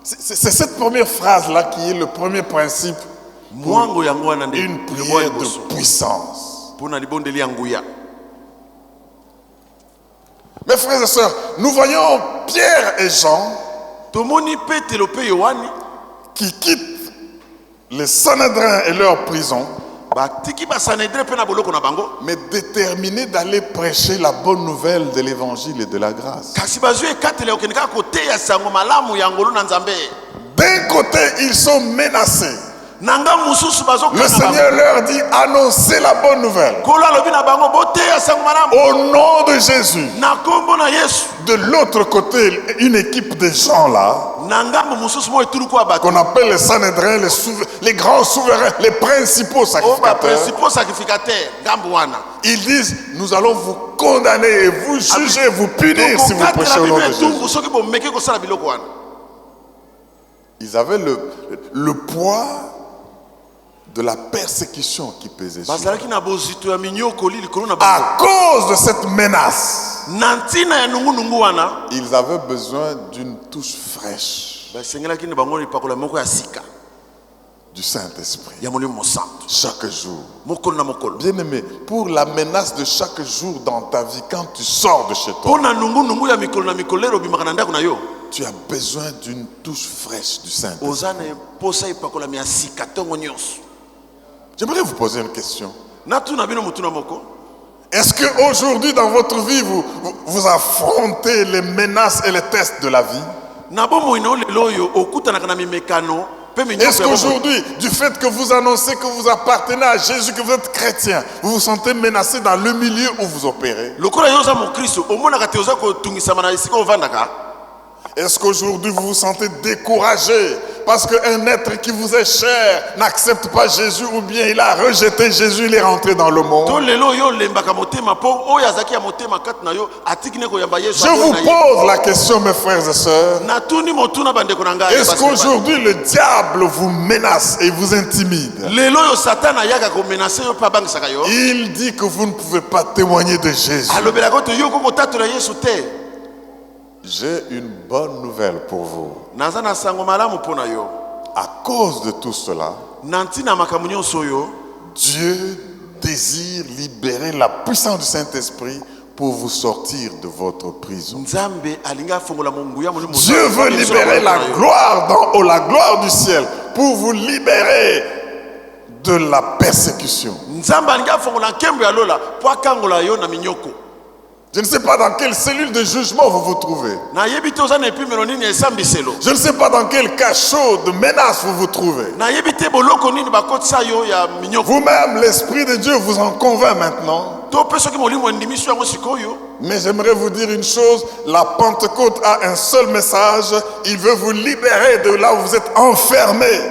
C'est cette première phrase-là qui est le premier principe pour une prière de puissance. Mes frères et sœurs, nous voyons Pierre et Jean qui quittent les Sanhédrins et leur prison, mais déterminés d'aller prêcher la bonne nouvelle de l'évangile et de la grâce. D'un côté, ils sont menacés. Le Seigneur leur dit, annoncez la bonne nouvelle. Au nom de Jésus. De l'autre côté, une équipe de gens là, qu'on appelle les Sanhédrins, les grands souverains, les principaux sacrificateurs. Ils disent, nous allons vous condamner, vous juger, vous punir si vous prêchez au nom de Jésus. Ils avaient le poids de la persécution qui pesait sur eux. À cause de cette menace, ils avaient besoin d'une touche fraîche du Saint-Esprit chaque jour. Bien aimé, pour la menace de chaque jour dans ta vie, quand tu sors de chez toi, tu as besoin d'une touche fraîche du Saint-Esprit. J'aimerais vous poser une question. Est-ce qu'aujourd'hui dans votre vie, vous affrontez les menaces et les tests de la vie? Est-ce qu'aujourd'hui, du fait que vous annoncez que vous appartenez à Jésus, que vous êtes chrétien, vous vous sentez menacé dans le milieu où vous opérez? Est-ce qu'aujourd'hui vous vous sentez découragé parce qu'un être qui vous est cher n'accepte pas Jésus, ou bien il a rejeté Jésus, il est rentré dans le monde? Je vous pose la question, mes frères et sœurs. Est-ce qu'aujourd'hui le diable vous menace et vous intimide? Il dit que vous ne pouvez pas témoigner de Jésus. J'ai une bonne nouvelle pour vous. À cause de tout cela, Dieu désire libérer la puissance du Saint-Esprit pour vous sortir de votre prison. Dieu veut libérer la gloire d'en haut, la gloire du ciel, pour vous libérer de la persécution. Je ne sais pas dans quelle cellule de jugement vous vous trouvez. Je ne sais pas dans quel cachot de menace vous vous trouvez. Vous-même, l'Esprit de Dieu vous en convainc maintenant. Mais j'aimerais vous dire une chose, la Pentecôte a un seul message, il veut vous libérer de là où vous êtes enfermés.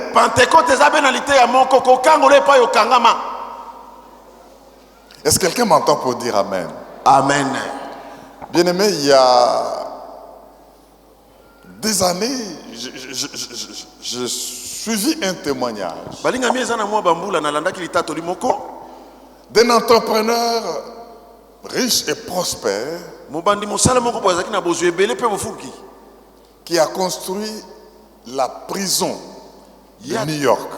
Est-ce que quelqu'un m'entend pour dire Amen? Amen. Bien aimé, il y a des années, je suivis un témoignage d'un entrepreneur riche et prospère qui a construit la prison de New York.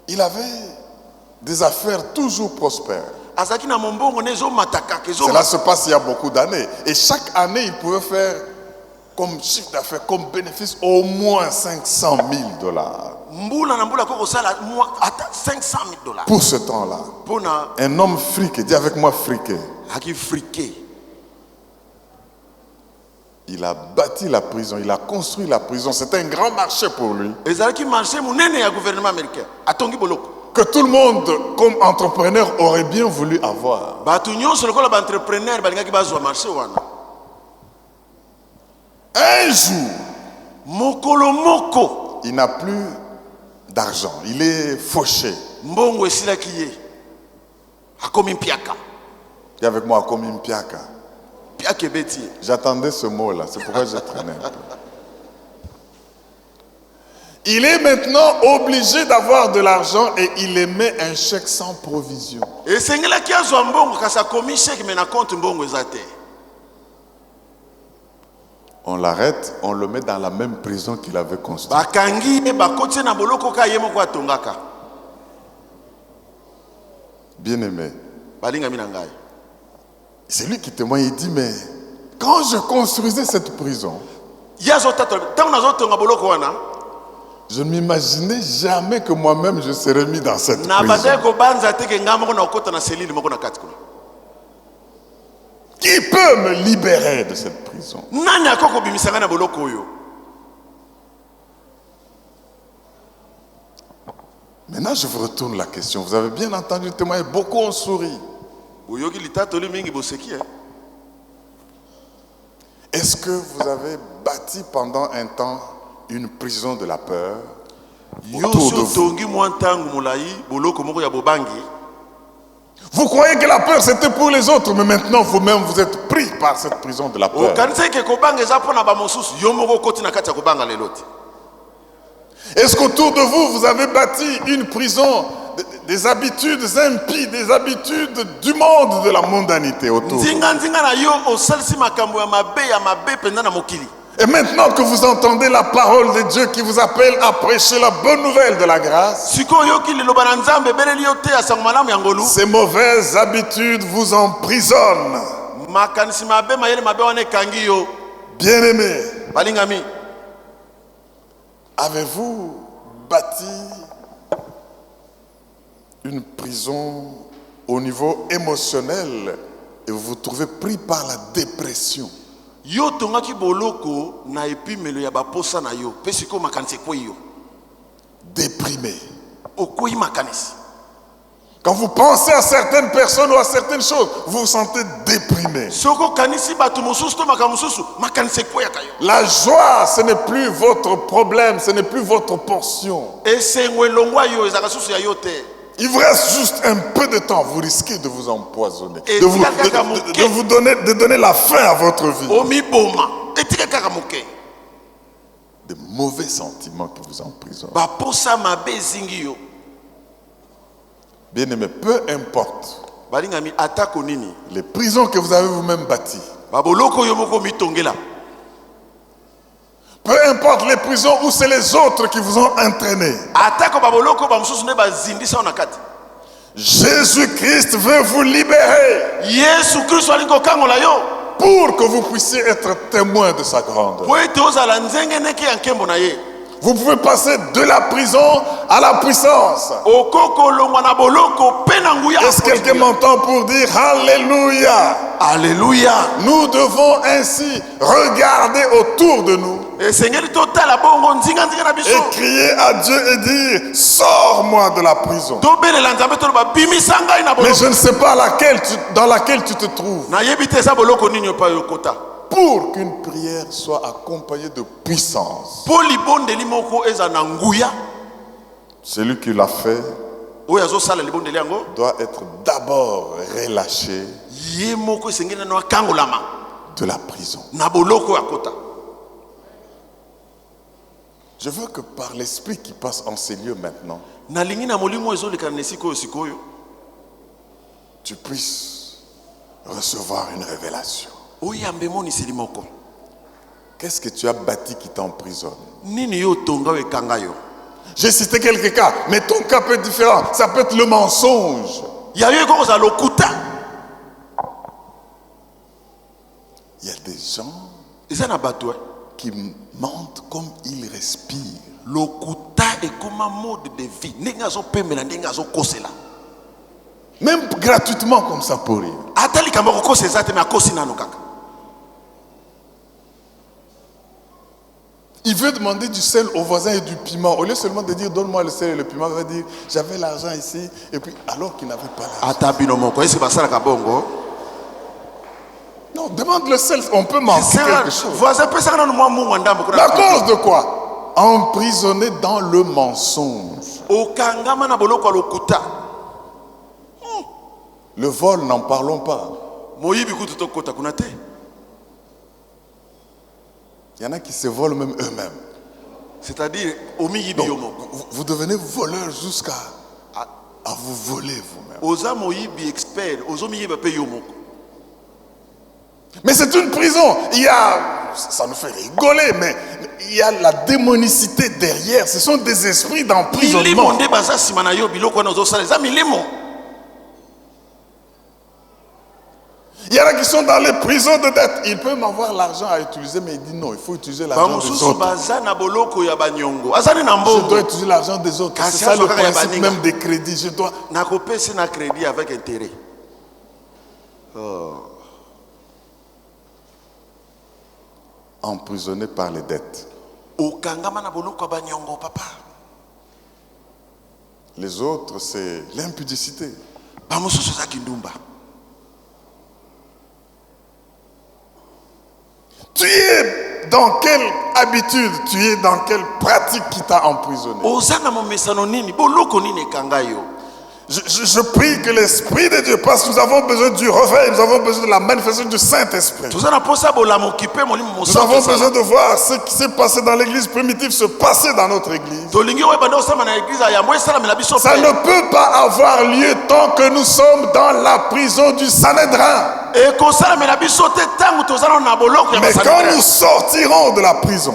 Il avait des affaires toujours prospères. Cela se passe il y a beaucoup d'années. Et chaque année, il pouvait faire comme chiffre d'affaires, comme bénéfice, au moins 500 000 dollars. Pour ce temps-là, un homme friqué, dis avec moi friqué. Il a bâti la prison, il a construit la prison. C'était un grand marché pour lui. Que tout le monde, comme entrepreneur, aurait bien voulu avoir. Un jour, il n'a plus d'argent, il est fauché. Et avec moi, comme une piaka. J'attendais ce mot-là, c'est pourquoi j'ai traîné un peu. Il est maintenant obligé d'avoir de l'argent et il émet un chèque sans provision. On l'arrête, on le met dans la même prison qu'il avait construite. Bien aimé. C'est lui qui témoigne, il dit, mais quand je construisais cette prison, je ne m'imaginais jamais que moi-même je serais mis dans cette prison. Qui peut me libérer de cette prison? Maintenant, je vous retourne la question. Vous avez bien entendu le témoignage, beaucoup ont souri. Est-ce que vous avez bâti pendant un temps une prison de la peur autour de vous? Vous croyez que la peur c'était pour les autres, mais maintenant vous-même vous êtes pris par cette prison de la peur. Est-ce qu'autour de vous, vous avez bâti une prison des habitudes impies, des habitudes du monde, de la mondanité autour de vous? Et maintenant que vous entendez la parole de Dieu qui vous appelle à prêcher la bonne nouvelle de la grâce, ces mauvaises habitudes vous emprisonnent. Bien-aimés, avez-vous bâti une prison au niveau émotionnel et vous vous trouvez pris par la dépression? Déprimé. Quand vous pensez à certaines personnes ou à certaines choses, vous vous sentez déprimé. La joie, ce n'est plus votre problème, ce n'est plus votre portion. Il vous reste juste un peu de temps, vous risquez de vous empoisonner, de donner la fin à votre vie. De mauvais sentiments qui vous emprisonnent. Bien-aimé, peu importe les prisons que vous avez vous-même bâties, peu importe les prisons où c'est les autres qui vous ont entraîné, Jésus-Christ veut vous libérer pour que vous puissiez être témoin de sa grandeur. Vous pouvez passer de la prison à la puissance. Est-ce que quelqu'un m'entend pour dire Alléluia? Alléluia. Nous devons ainsi regarder autour de nous et crier à Dieu et dire sors-moi de la prison. Mais je ne sais pas dans laquelle tu te trouves. Pour qu'une prière soit accompagnée de puissance, celui qui l'a fait doit être d'abord relâché de la prison. Je veux que par l'esprit qui passe en ces lieux maintenant, tu puisses recevoir une révélation. Qu'est-ce que tu as bâti qui t'emprisonne? J'ai cité quelques cas, mais ton cas peut être différent. Ça peut être le mensonge. Il y a des gens qui mentent comme ils respirent. Même gratuitement comme ça pour rire. Il veut demander du sel au voisin et du piment. Au lieu seulement de dire donne-moi le sel et le piment, il va dire j'avais l'argent ici. Et puis alors qu'il n'avait pas l'argent. Non, demande le sel, on peut manquer quelque chose. À cause de quoi? Emprisonné dans le mensonge. Le vol, n'en parlons pas. Il y en a qui se volent même eux-mêmes. C'est-à-dire, vous devenez voleur jusqu'à vous voler vous-même. Mais c'est une prison. Ça nous fait rigoler, mais il y a la démonicité derrière. Ce sont des esprits d'emprisonnement. Il y en a qui sont dans les prisons de dette. Ils peuvent avoir l'argent à utiliser, mais ils disent non, il faut utiliser l'argent des autres. Je dois utiliser l'argent des autres. C'est ça le principe même des crédits. Je dois. Avec intérêt. Emprisonné par les dettes. Les autres, c'est l'impudicité. Tu es dans quelle habitude, tu es dans quelle pratique qui t'a emprisonné? Je prie que l'Esprit de Dieu, parce que nous avons besoin du réveil, nous avons besoin de la manifestation du Saint-Esprit. Nous avons besoin de voir ce qui s'est passé dans l'église primitive se passer dans notre église. Ça ne peut pas avoir lieu tant que nous sommes dans la prison du Sanhédrin. Mais quand nous sortirons de la prison,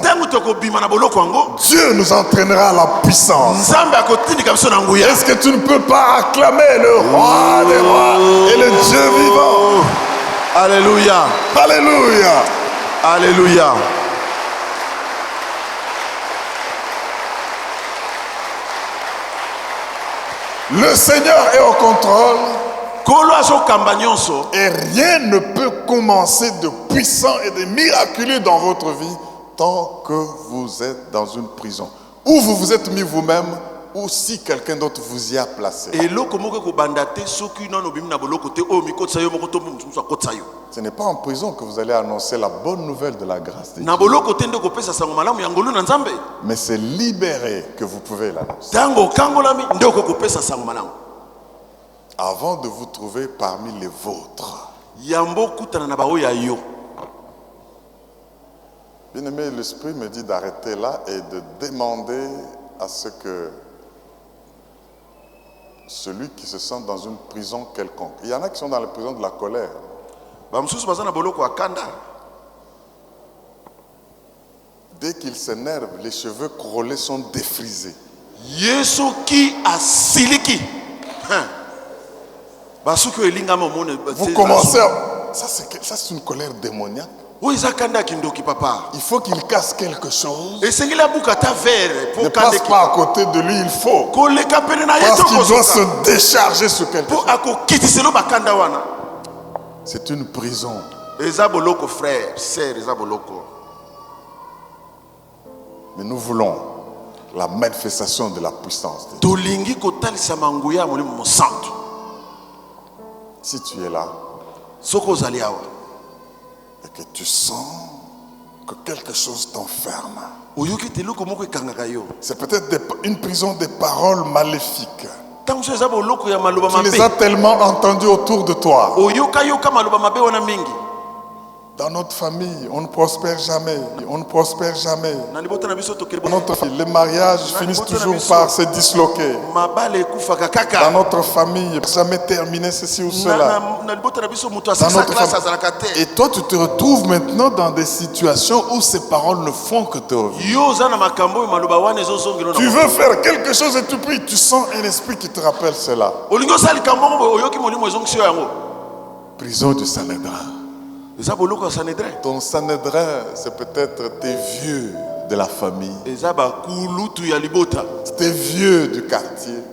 Dieu nous entraînera à la puissance. Est-ce que tu ne peux pas acclamer le roi des rois et le Dieu vivant? Alléluia. Alléluia. Alléluia. Le Seigneur est au contrôle. Et rien ne peut commencer de puissant et de miraculeux dans votre vie tant que vous êtes dans une prison. Ou vous vous êtes mis vous-même, ou si quelqu'un d'autre vous y a placé. Ce n'est pas en prison que vous allez annoncer la bonne nouvelle de la grâce de Dieu. Mais c'est libéré que vous pouvez l'annoncer. Avant de vous trouver parmi les vôtres. Bien-aimé, l'Esprit me dit d'arrêter là et de demander à ce que celui qui se sent dans une prison quelconque. Il y en a qui sont dans la prison de la colère. Dès qu'ils s'énervent, les cheveux crôlés sont défrisés. Vous commencez à... Ça c'est une colère démoniaque. Il faut qu'il casse quelque chose. Ne passe pas à côté de lui, il faut. Parce qu'il doit se décharger sur quelque chose. C'est une prison. Mais nous voulons la manifestation de la puissance de Dieu. Si tu es là et que tu sens que quelque chose t'enferme, c'est peut-être une prison des paroles maléfiques. Tu les as tellement entendues autour de toi. Dans notre famille, on ne prospère jamais. On ne prospère jamais. Notre famille, les mariages finissent toujours par se disloquer. Dans notre famille, jamais terminer ceci ou cela. Et toi, tu te retrouves maintenant dans des situations où ces paroles ne font que te revivre. Tu veux faire quelque chose et tu pries. Tu sens un esprit qui te rappelle cela. Prison du Sanhédrin. Ton Sanhédrin, c'est peut-être tes vieux de la famille. Tes vieux du quartier.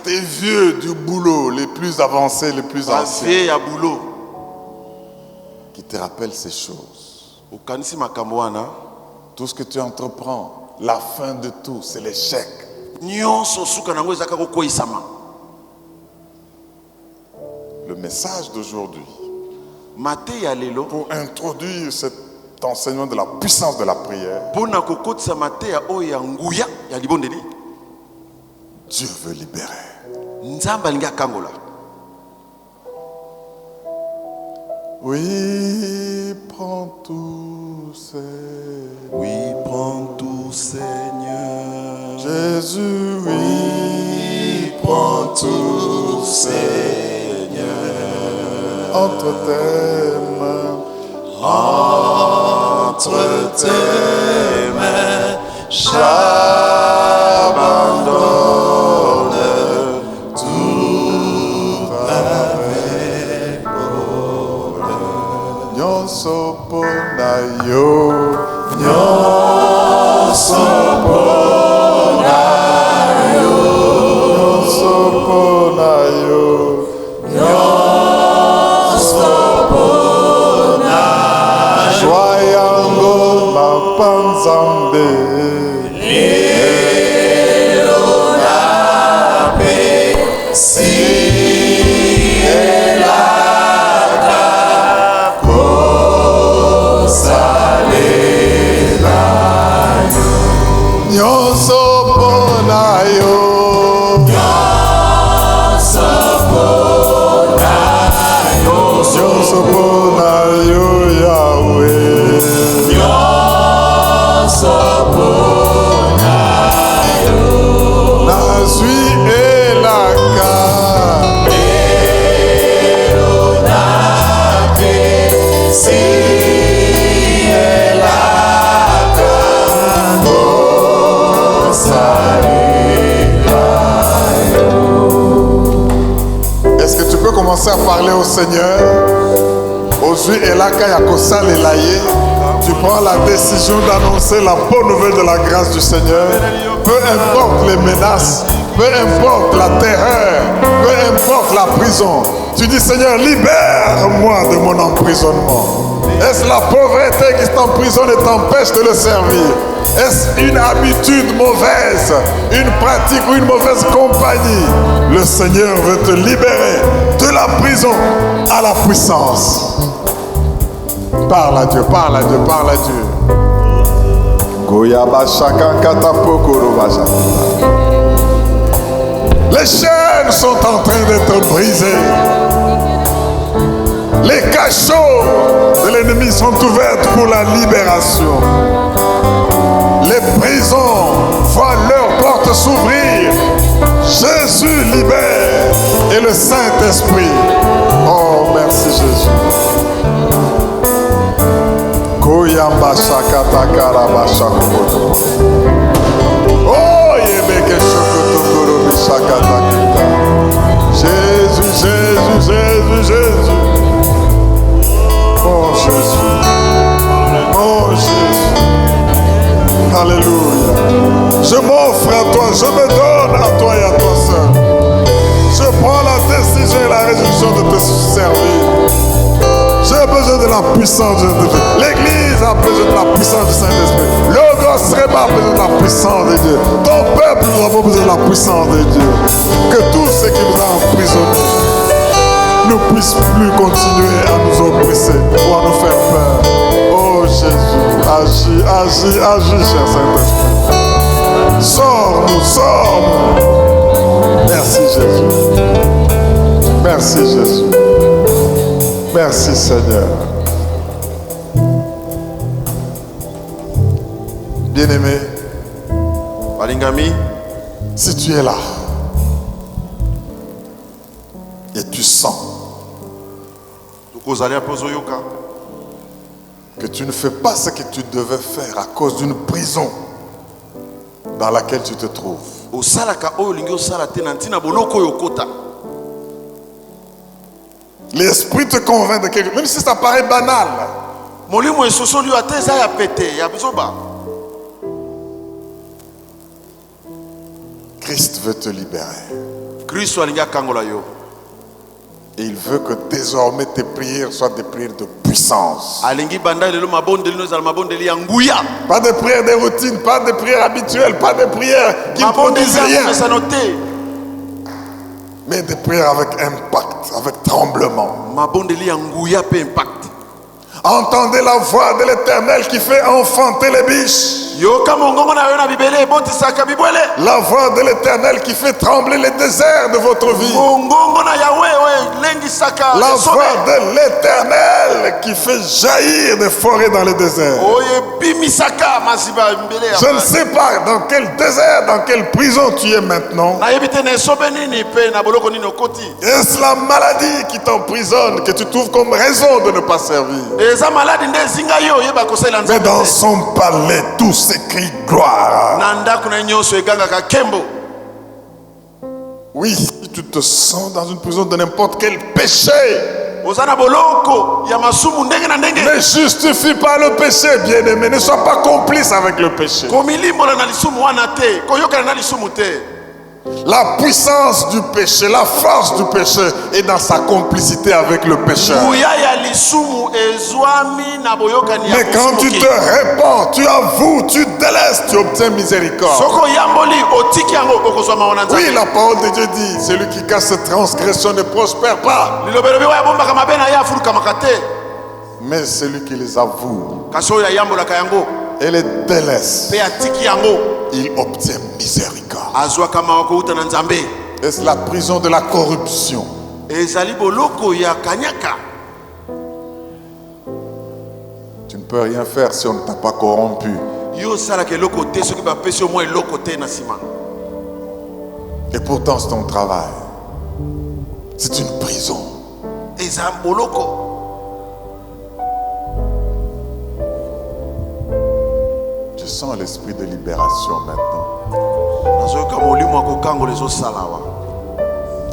Tes vieux du boulot, les plus avancés, les plus anciens. Qui te rappellent ces choses. Tout ce que tu entreprends, la fin de tout, c'est l'échec. Le message d'aujourd'hui, pour introduire cet enseignement de la puissance de la prière, Dieu veut libérer. Oui, prends tout, Seigneur. Oui, prends tout, Seigneur. Jésus, oui, prends tout, Seigneur. Entre tes mains, j'abandonne tout avec bonheur. Nyonso pona yo, nyonso pona yo, nyonso pona yo, nyonso pona yo. Joyango mapanzambe. commencer à parler au Seigneur, tu prends la décision d'annoncer la bonne nouvelle de la grâce du Seigneur. Peu importe les menaces, peu importe la terreur, peu importe la prison. Tu dis, Seigneur, libère-moi de mon emprisonnement. Est-ce la pauvreté qui t'emprisonne et t'empêche de le servir? Est-ce une habitude mauvaise, une pratique ou une mauvaise compagnie? Le Seigneur veut te libérer de la prison à la puissance. Parle à Dieu, parle à Dieu, parle à Dieu. Les chaînes sont en train d'être brisées. Les cachots de l'ennemi sont ouverts pour la libération. Les prisons voient leurs portes s'ouvrir. Jésus libère et le Saint-Esprit. Oh, merci Jésus. Oh, Jésus, Jésus, Jésus, Jésus. Oh Jésus. Oh Jésus. Alléluia. Je m'offre à toi, je me donne à toi et à toi seul. Je prends la décision et la résolution de te servir. J'ai besoin de la puissance de Dieu. L'Église a besoin de la puissance du Saint-Esprit. Le gosse a besoin de la puissance de Dieu. Ton peuple, nous avons besoin de la puissance de Dieu. Que tout ce qui nous a emprisonnés ne puisse plus continuer à nous oppresser ou à nous faire peur. Oh Jésus, agis, agis, agis, cher Saint-Esprit. Sors-nous, sors-nous. Merci Jésus. Merci Jésus. Merci Seigneur. Bien-aimé, balingami, si tu es là et tu sens que tu ne fais pas ce que tu devais faire à cause d'une prison dans laquelle tu te trouves, l'esprit te convainc de quelque chose, même si ça paraît banal. Christ veut te libérer. Et il veut que désormais tes prières soient des prières de puissance. Pas de prières de routine, pas de prières habituelles, pas de prières qui ne produisent rien. Mais des prières avec impact, avec tremblement. Entendez la voix de l'Éternel qui fait enfanter les biches. La voix de l'Éternel qui fait trembler les déserts de votre vie. La voix de l'Éternel qui fait jaillir des forêts dans les déserts. Je ne sais pas dans quel désert, dans quelle prison tu es maintenant. Est-ce la maladie qui t'emprisonne, que tu trouves comme raison de ne pas servir? Mais dans son palais, tout s'écrit gloire. Oui, si tu te sens dans une prison de n'importe quel péché, ne justifie pas le péché, bien-aimé. Ne sois pas complice avec le péché. La puissance du péché, la force du péché est dans sa complicité avec le pécheur. Mais quand tu te répands, tu avoues, tu délaisses, tu obtiens miséricorde. Oui, la parole de Dieu dit, celui qui cache ses transgressions ne prospère pas. Mais celui qui les avoue et les délaisse, il obtient miséricorde. Est-ce la prison de la corruption? Tu ne peux rien faire si on ne t'a pas corrompu. Et pourtant c'est ton travail. C'est une prison. Je sens l'esprit de libération maintenant.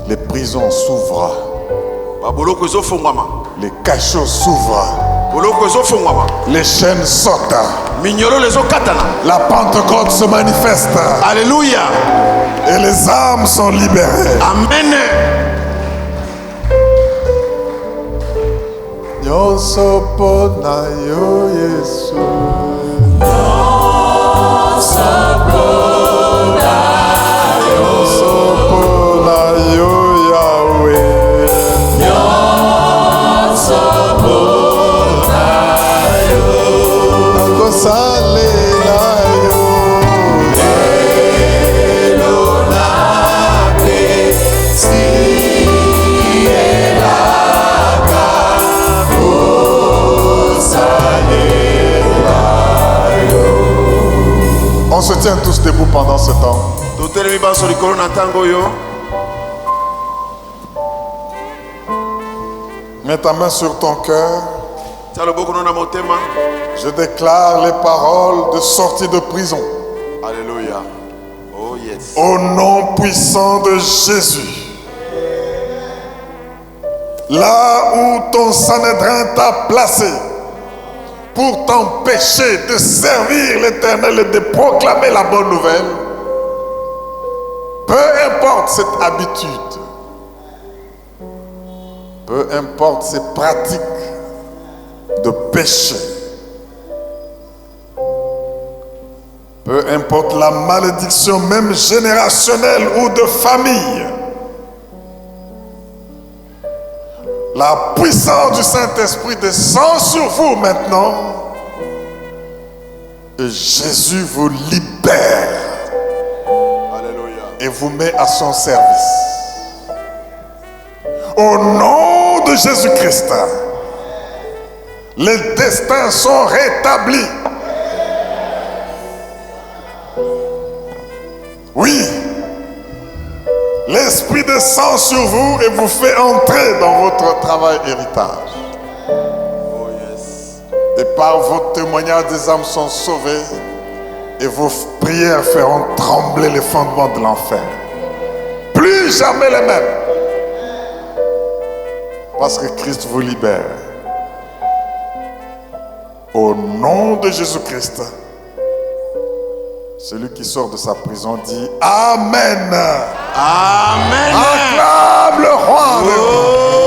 Les prisons s'ouvrent Les cachots s'ouvrent. Les chaînes sautent. La Pentecôte se manifeste. Alléluia. Et les âmes sont libérées. Amen. Nyonso pona yo Yesu. Nyonso pona yo Yahweh. Nakosalela yo. On se tient tous debout pendant ce temps. Mets ta main sur ton cœur. Je déclare les paroles de sortie de prison. Alléluia. Oh yes. Au nom puissant de Jésus. Là où ton Sanhédrin t'a placé pour t'empêcher de servir l'Éternel et de proclamer la bonne nouvelle, peu importe cette habitude, peu importe ces pratiques de péché, peu importe la malédiction même générationnelle ou de famille, la puissance du Saint-Esprit descend sur vous maintenant et Jésus vous libère. Alléluia. Et vous met à son service. Au nom de Jésus-Christ, les destins sont rétablis. Oui. L'Esprit descend sur vous et vous fait entrer dans votre travail héritage. Oh yes. Et par votre témoignage, des âmes sont sauvées et vos prières feront trembler les fondements de l'enfer. Plus jamais les mêmes. Parce que Christ vous libère. Au nom de Jésus-Christ, celui qui sort de sa prison dit Amen. Amen. Acclame le roi. Oh.